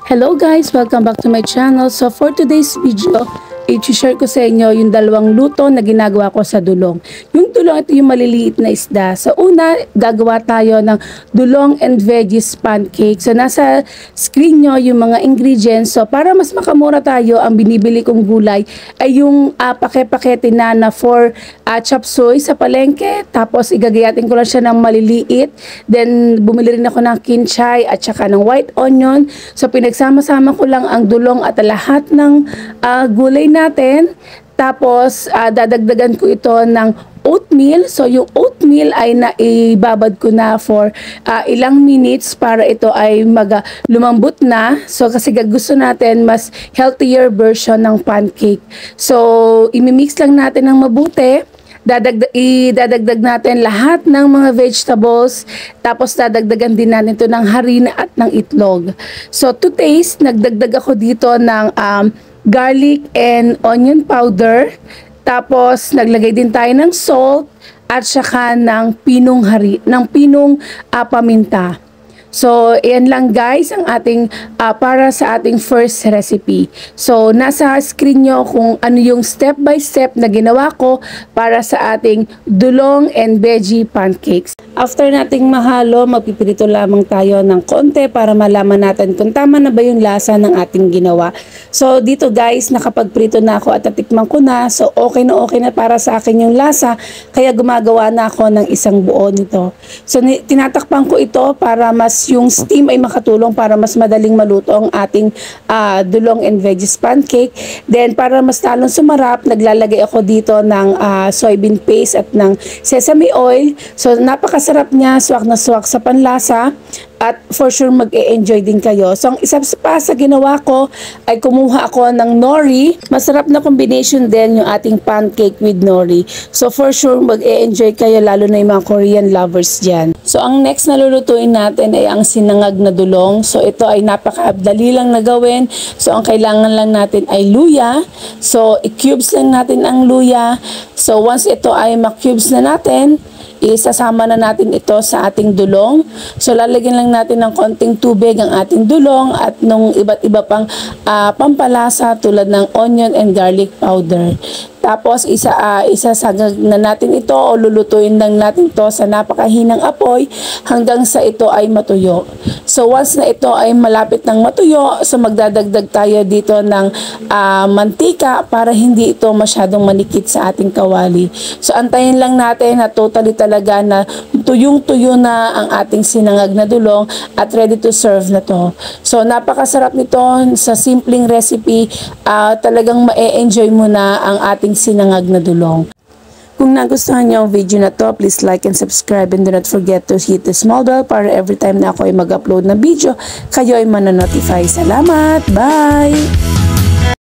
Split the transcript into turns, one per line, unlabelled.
Hello guys! Welcome back to my channel. So for today's video, i-share ko sa inyo yung dalawang luto na ginagawa ko sa dulong. Yung dulong, ito yung maliliit na isda. Sa una, gagawa tayo ng dulong and veggies pancake. So nasa screen nyo yung mga ingredients. So para mas makamura tayo, ang binibili kong gulay ay yung pake-pakete na for chop suey sa palengke. Tapos igagayatin ko lang siya ng maliliit. Then bumili rin ako ng kinchay at saka ng white onion. So pinagsama-sama ko lang ang dulong at lahat ng gulay natin. Tapos dadagdagan ko ito ng oatmeal. So yung oatmeal ay naibabad ko na for ilang minutes para ito ay lumambot na. So kasi gusto natin mas healthier version ng pancake. So imimix lang natin ng mabuti. Idadagdag natin lahat ng mga vegetables. Tapos dadagdagan din natin ito ng harina at ng itlog. So to taste, nagdagdag ako dito ng garlic and onion powder. Tapos naglagay din tayo ng salt at saka ng pinong paminta. So, ayan lang guys ang ating para sa ating first recipe. So, nasa screen nyo kung ano yung step by step na ginawa ko para sa ating dulong and veggie pancakes. After nating mahalo, magpipirito lamang tayo ng konti para malaman natin kung tama na ba yung lasa ng ating ginawa. So, dito guys, nakapagprito na ako at natikman ko na. So, okay na para sa akin yung lasa. Kaya gumagawa na ako ng isang buo nito. So, tinatakpan ko ito para mas yung steam ay makatulong para mas madaling maluto ang ating dulong and veggies pancake. Then, para mas lalong sumarap, naglalagay ako dito ng soybean paste at ng sesame oil. So, napakasarap niya, swak na swak sa panlasa. At for sure mag-e-enjoy din kayo. So ang isa pa sa ginawa ko ay kumuha ako ng nori. Masarap na combination din yung ating pancake with nori. So for sure mag-e-enjoy kayo lalo na yung mga Korean lovers dyan. So ang next na lulutuin natin ay ang sinangag na dulong. So ito ay napakadali lang na gawin. So ang kailangan lang natin ay luya. So i-cubes lang natin ang luya. So once ito ay ma-cubes na natin, isasama na natin ito sa ating dulong. So lalagyan lang natin ng konting tubig ang ating dulong at nung iba't iba pang pampalasa tulad ng onion and garlic powder. Tapos isasagag na natin ito o lulutuin lang natin ito sa napakahinang apoy hanggang sa ito ay matuyo. So once na ito ay malapit ng matuyo, so magdadagdag tayo dito ng mantika para hindi ito masyadong manikit sa ating kawali. So antayin lang natin na totally talaga na tuyong-tuyo na ang ating sinangag na dulong at ready to serve na to. So napakasarap nito sa simpleng recipe, talagang ma-enjoy mo na ang ating sinangag na dulong. Kung nagustuhan niyo ang video na to, please like and subscribe and do not forget to hit the small bell para every time na ako ay mag-upload ng video, kayo ay manonotify. Salamat! Bye!